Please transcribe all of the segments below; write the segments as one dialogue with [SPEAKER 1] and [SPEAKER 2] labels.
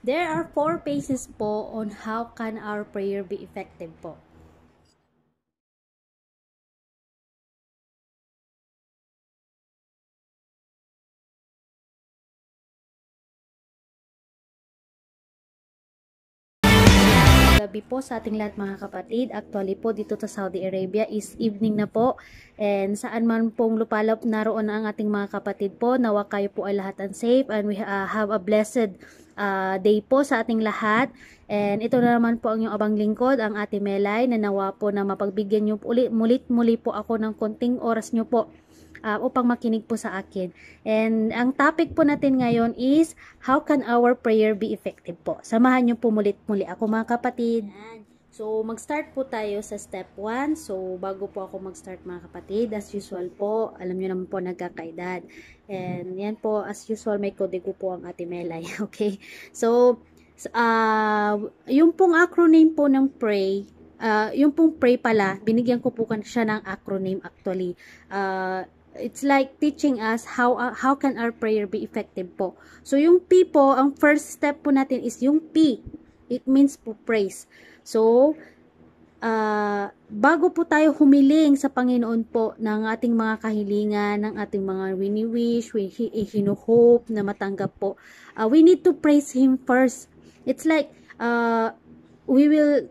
[SPEAKER 1] There are 4 phases po on how can our prayer be effective po. Gabi po sa ating lahat mga kapatid. Actually po dito sa Saudi Arabia is evening na po. And saan man pong lupalop naroon ang ating mga kapatid po, nawa kayo po ay lahat and safe and we have a blessed day po sa ating lahat. And ito na naman po ang inyong abang lingkod, ang Ate Melay, na nawa po na mapagbigyan nyo muli po ako ng konting oras nyo po upang makinig po sa akin. And ang topic po natin ngayon is, how can our prayer be effective po? Samahan nyo po muli ako mga kapatid. So, mag-start po tayo sa step 1. So, bago po ako mag-start mga kapatid, as usual po, alam nyo naman po nagkakaedad. And yan po, as usual, may kodigo po ang Ate Melay. Okay? So, yung pong acronym po ng pray, yung pong pray pala, binigyan ko po siya ng acronym actually. It's like teaching us how can our prayer be effective po. So, yung P po, ang first step po natin is yung P. It means po praise. So, bago po tayo humiling sa Panginoon po ng ating mga kahilingan, ng ating mga wini-wish, hino-hope na matanggap po, we need to praise Him first. It's like, we will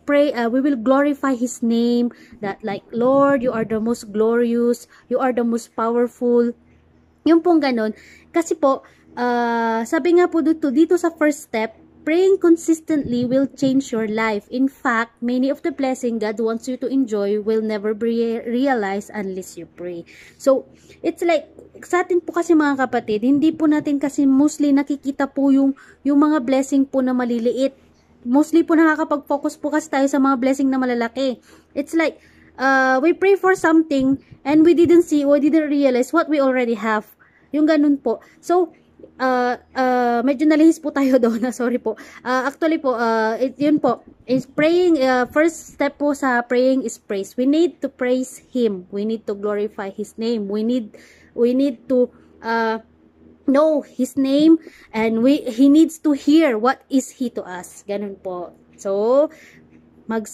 [SPEAKER 1] pray, we will glorify His name, that like, Lord, you are the most glorious, you are the most powerful. Yung pong ganon. Kasi po, sabi nga po dito sa first step, praying consistently will change your life. In fact, many of the blessings God wants you to enjoy will never be realized unless you pray. So, it's like, sa atin po kasi mga kapatid, hindi po natin kasi mostly nakikita po yung mga blessing po na maliliit. Mostly po nakakapag-focus po kasi tayo sa mga blessing na malalaki. It's like, we pray for something and we didn't realize what we already have. Yung ganun po. So, medyo nalihis po tayo doon na sorry po. Actually po, yun po, is praying, first step po sa praying is praise. We need to praise Him. We need to glorify His name. We need to know His name and He needs to hear what is He to us. Ganun po. So,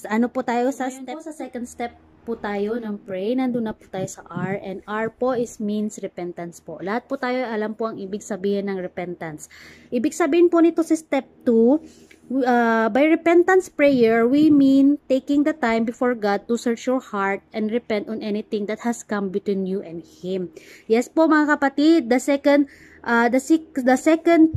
[SPEAKER 1] ano po tayo sa second step po tayo ng pray. Nandun na po tayo sa R, and R po means repentance po. Lahat po tayo alam po ang ibig sabihin ng repentance. Ibig sabihin po nito sa step 2, by repentance prayer, we mean taking the time before God to search your heart and repent on anything that has come between you and Him. Yes po mga kapatid, the second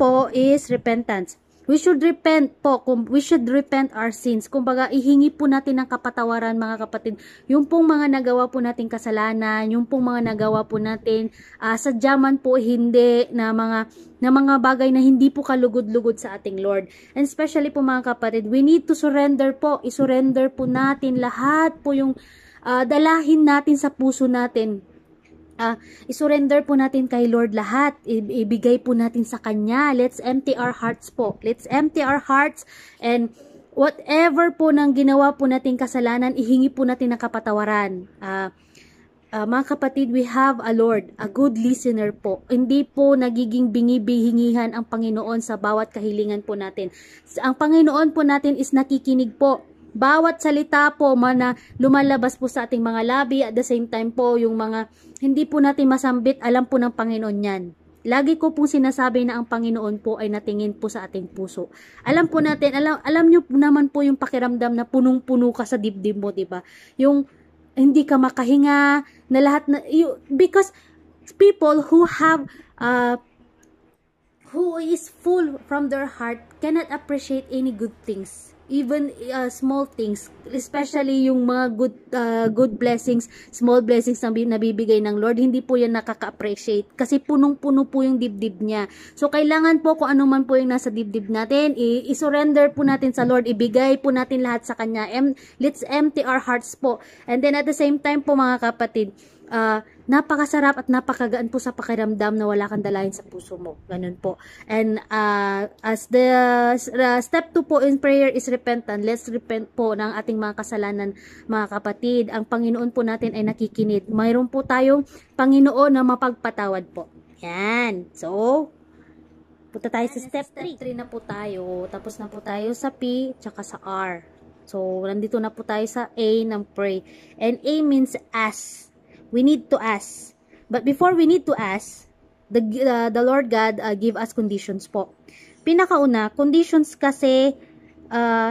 [SPEAKER 1] po is repentance. We should repent po, we should repent our sins. Kumbaga, ihingi po natin ng kapatawaran mga kapatid. Yung pong mga nagawa po natin kasalanan, yung pong mga nagawa po natin, sadyaman po hindi na mga bagay na hindi po kalugod-lugod sa ating Lord. And especially po mga kapatid, we need to surrender po. I-surrender po natin lahat po yung dalahin natin sa puso natin. I-surrender po natin kay Lord lahat. Ibigay po natin sa Kanya. Let's empty our hearts po. Let's empty our hearts and whatever po nang ginawa po natin kasalanan, ihingi po natin ng kapatawaran. Mga kapatid, we have a Lord, a good listener po. Hindi po nagiging bingi-bihingihan ang Panginoon sa bawat kahilingan po natin. Ang Panginoon po natin is nakikinig po. Bawat salita po na lumalabas po sa ating mga labi, at the same time po yung mga hindi po natin masambit, alam po ng Panginoon yan. Lagi ko pong sinasabi na ang Panginoon po ay natingin po sa ating puso. Alam po natin, alam nyo naman po yung pakiramdam na punong-puno ka sa dibdib mo, diba? Yung hindi ka makahinga, na lahat na, because people who have, who is full from their heart cannot appreciate any good things. Even small things, especially yung mga good blessings, small blessings na nabibigay ng Lord, hindi po yan nakaka-appreciate kasi punong-puno po yung dibdib niya. So, kailangan po kung ano man po yung nasa dibdib natin, i-surrender po natin sa Lord, ibigay po natin lahat sa Kanya. Let's empty our hearts po. And then at the same time po mga kapatid, napakasarap at napakagaan po sa pakiramdam na wala kang dalahin sa puso mo. Ganun po. And as the step 2 po in prayer is repentance. Let's repent po ng ating mga kasalanan mga kapatid. Ang Panginoon po natin ay nakikinig. Mayroon po tayong Panginoon na mapagpatawad po. Yan. So, Punta tayo sa step 3 na po tayo. Tapos na po tayo sa P, tsaka sa R. So, nandito na po tayo sa A ng pray. And A means ask. We need to ask. But before we need to ask, the Lord God give us conditions po. Pinakauna, conditions kasi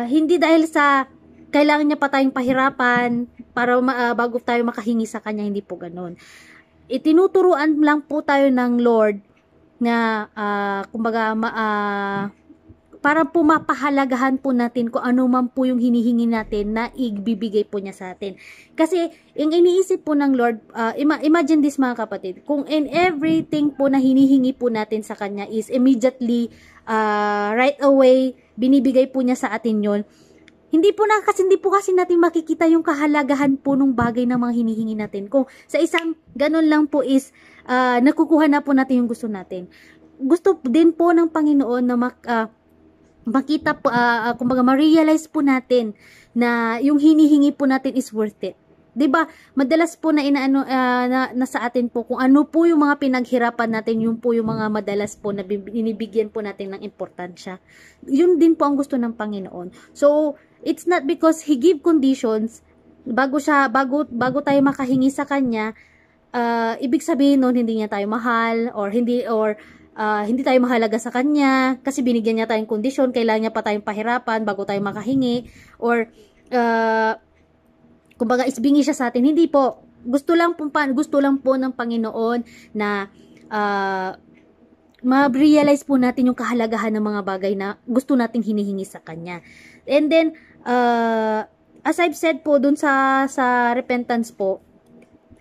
[SPEAKER 1] hindi dahil sa kailangan niya pa tayong pahirapan para bago tayo makahingi sa Kanya, hindi po ganun. Itinuturuan lang po tayo ng Lord na kumbaga para po mapahalagahan po natin kung ano man po yung hinihingi natin na ibibigay po niya sa atin. Kasi yung iniisip po ng Lord, imagine this mga kapatid, kung in everything po na hinihingi po natin sa Kanya is immediately, right away, binibigay po niya sa atin yon. Hindi po kasi natin makikita yung kahalagahan po ng bagay na mga hinihingi natin. Kung sa isang ganun lang po is nakukuha na po natin yung gusto natin. Gusto din po ng Panginoon na makita po, kumbaga ma-realize po natin na yung hinihingi po natin is worth it. 'Di ba? Madalas po na na sa atin po kung ano po yung mga pinaghirapan natin, yung po yung mga madalas po na binibigyan po natin ng importansya. Yun din po ang gusto ng Panginoon. So, it's not because He give conditions bago tayo makahingi sa Kanya, ibig sabihin nun hindi niya tayo mahal or hindi tayo mahalaga sa Kanya kasi binigyan niya tayong kondisyon, kailangan niya pa tayong pahirapan bago tayo makahingi, or kumbaga isbingi siya sa atin. Hindi po. Gusto lang po ng Panginoon na ma-realize po natin yung kahalagahan ng mga bagay na gusto nating hinihingi sa Kanya. And then as I've said po dun sa repentance po,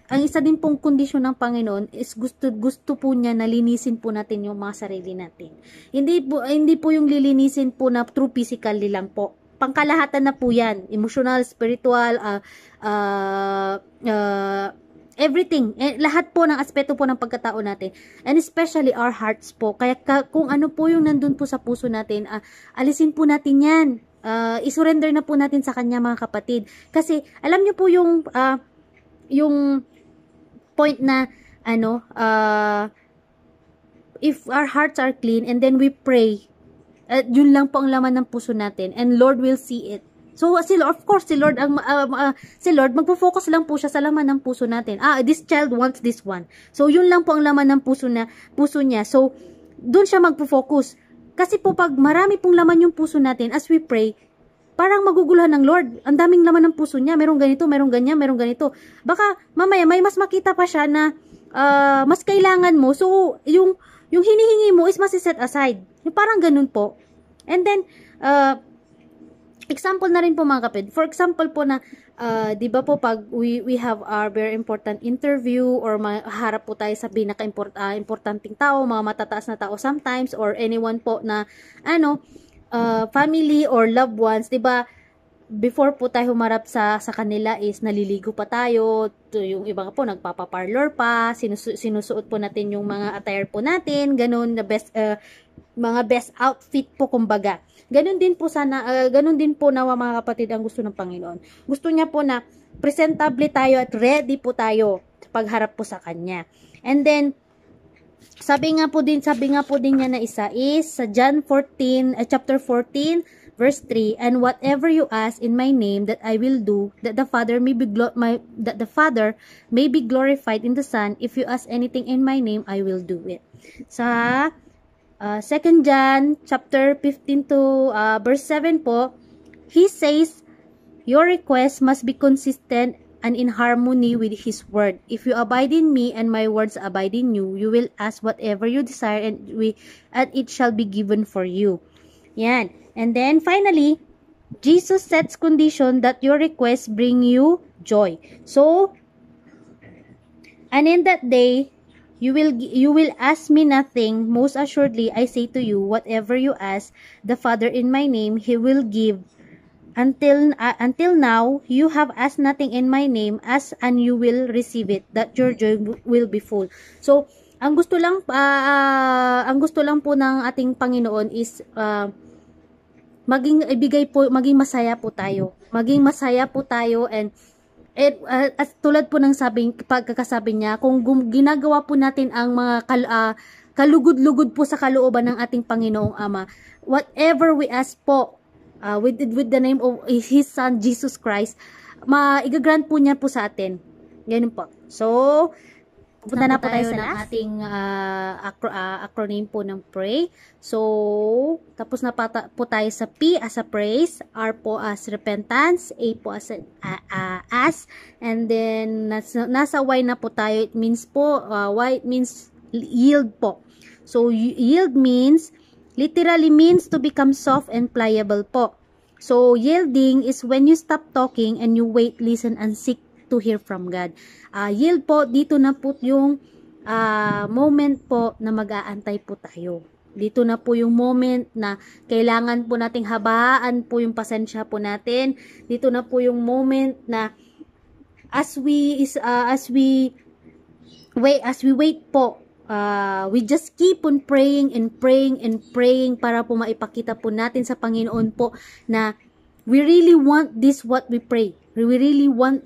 [SPEAKER 1] ang isa din pong kondisyon ng Panginoon is gusto po niya na linisin po natin yung mga sarili natin. Hindi po yung lilinisin po na through physically lang po. Pangkalahatan na po yan. Emotional, spiritual, everything. Lahat po ng aspeto po ng pagkatao natin. And especially our hearts po. Kaya kung ano po yung nandun po sa puso natin, alisin po natin yan. Isurrender na po natin sa Kanya mga kapatid. Kasi alam niyo po yung point na if our hearts are clean and then we pray, yun lang po ang laman ng puso natin and Lord will see it. So of course si Lord magfo-focus lang po siya sa laman ng puso natin. This child wants this one. So yun lang po ang laman ng puso niya. So doon siya magfo-focus. Kasi po pag marami pong laman yung puso natin as we pray, parang maguguluhan ng Lord. Ang daming laman ng puso niya. Merong ganito, merong ganyan, merong ganito. Baka mamaya may mas makita pa siya na mas kailangan mo. So, yung hinihingi mo is masiset aside. Yung parang ganun po. And then, example na rin po mga kapatid. For example po na, di ba po pag we have our very important interview or harap po tayo sa pinaka-importanting tao, mga matataas na tao sometimes, or anyone po na, family or loved ones, 'di ba? Before po tayo humarap sa kanila is naliligo pa tayo. Yung iba po nagpapa-parlor pa, sinusuot po natin yung mga attire po natin, ganun, mga best outfit po kumbaga. Ganun din po nawa mga kapatid ang gusto ng Panginoon. Gusto niya po na presentable tayo at ready po tayo pagharap po sa Kanya. And then sabi nga po din niya na isa is sa John 14, chapter 14, verse 3, and whatever you ask in my name that I will do, that the Father may be glorified in the Son. If you ask anything in my name, I will do it. Sa 2 John chapter 15 to verse 7 po, he says, your request must be consistent and in harmony with His word. If you abide in me and my words abide in you, you will ask whatever you desire and it shall be given for you. Yan. And then finally, Jesus sets condition that your requests bring you joy. So, and in that day, you will ask me nothing. Most assuredly, I say to you, whatever you ask the Father in my name, He will give. Until now, you have asked nothing in my name, ask and you will receive it, that your joy will be full. So, ang gusto lang po ng ating Panginoon is maging masaya po tayo. Maging masaya po tayo and as tulad po ng pagkakasabi niya, kung ginagawa po natin ang mga kalugod-lugod po sa kalooban ng ating Panginoong Ama. Whatever we ask po, with the name of His Son, Jesus Christ, igagrant po niya po sa atin. Ganun po. So, punta na po tayo ng ating acronym po ng pray. So, tapos na po tayo sa P as a praise, R po as repentance, A po as ask, and then nasa Y na po tayo. It means po, Y it means yield po. So, yield means, literally means to become soft and pliable po. So, yielding is when you stop talking and you wait, listen, and seek to hear from God. Yield po, dito na po yung moment po na mag-aantay po tayo. Dito na po yung moment na kailangan po nating habaan po yung pasensya po natin. Dito na po yung moment na as we wait po, we just keep on praying and praying and praying para po maipakita po natin sa Panginoon po na we really want this what we pray. We want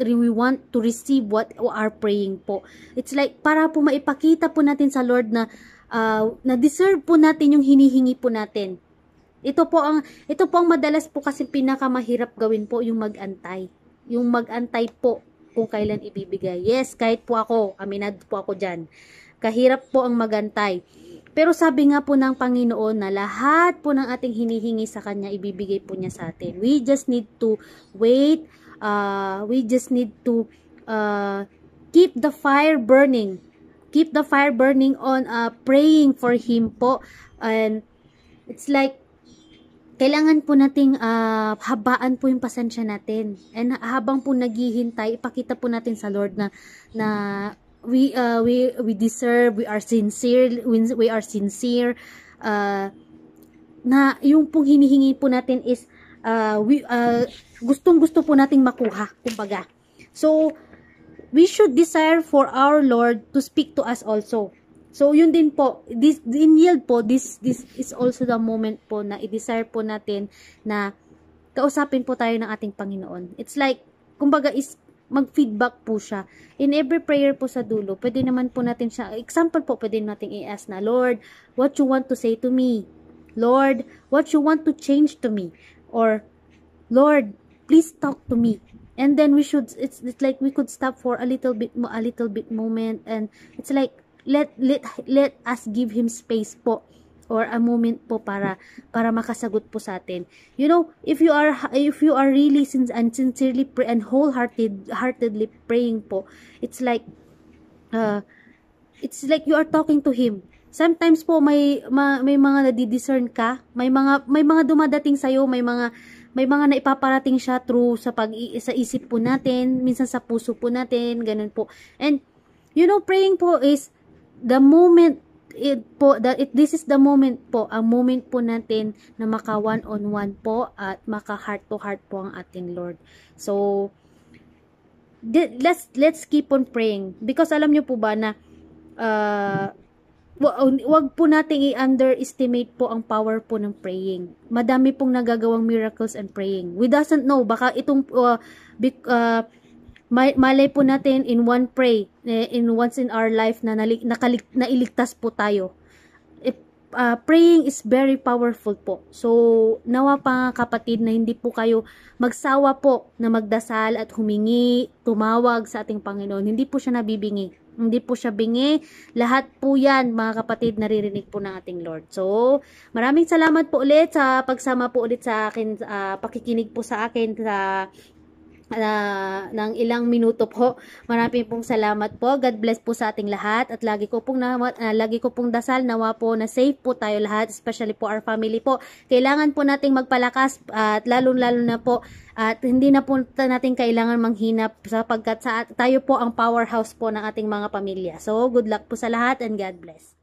[SPEAKER 1] to receive what we are praying po. It's like para po maipakita po natin sa Lord na na deserve po natin yung hinihingi po natin. Ito po ang madalas po kasi pinakamahirap gawin po, yung mag-antay. Yung mag-antay po kung kailan ibibigay. Yes, kahit po ako, aminado po ako diyan. Kahirap po ang magantay. Pero sabi nga po ng Panginoon na lahat po ng ating hinihingi sa Kanya, ibibigay po niya sa atin. We just need to wait. We just need to keep the fire burning. Keep the fire burning on praying for Him po. And it's like, kailangan po nating habaan po yung pasensya natin. And habang po naghihintay, ipakita po natin sa Lord na we deserve, we are sincere, na yung pong hinihingi po natin is gustong-gusto po nating makuha, kumbaga. So, we should desire for our Lord to speak to us also. So, yun din po, in yield po, this is also the moment po na i-desire po natin na kausapin po tayo ng ating Panginoon. It's like, kumbaga is mag-feedback po siya. In every prayer po sa dulo, pwede naman po natin siya, example po, pwede natin i-ask na, Lord, what you want to say to me? Lord, what you want to change to me? Or, Lord, please talk to me. And then we should, it's like we could stop for a little bit moment, and it's like, let us give Him space po, or a moment po para makasagot po sa atin. You know, if you are really sincerely and wholeheartedly praying po, it's like you are talking to Him. Sometimes po may mga nadidiscern ka, may mga dumadating sa iyo, may mga naipaparating siya through sa isip po natin, minsan sa puso po natin, ganun po. And you know, praying po is the moment this is the moment po, ang moment po natin na maka one-on-one po at maka heart-to-heart po ang ating Lord. So, let's keep on praying. Because alam nyo po ba na, wag po nating i-underestimate po ang power po ng praying. Madami pong nagagawang miracles and praying. We doesn't know, baka itong, malay po natin in one pray, once in our life na nailigtas po tayo. Praying is very powerful po. So, nawa pa kapatid na hindi po kayo magsawa po na magdasal at humingi, tumawag sa ating Panginoon. Hindi po siya nabibingi. Hindi po siya bingi. Lahat po yan, mga kapatid, naririnig po ng ating Lord. So, maraming salamat po ulit sa pagsama po ulit sa akin, pakikinig po sa akin sa ng ilang minuto po. Maraming pong salamat po. God bless po sa ating lahat, at lagi ko pong dasal nawa po na safe po tayo lahat, especially po our family po. Kailangan po nating magpalakas, at lalo na po, at hindi na po natin kailangan manghinap sapagkat tayo po ang powerhouse po ng ating mga pamilya. So, good luck po sa lahat and God bless.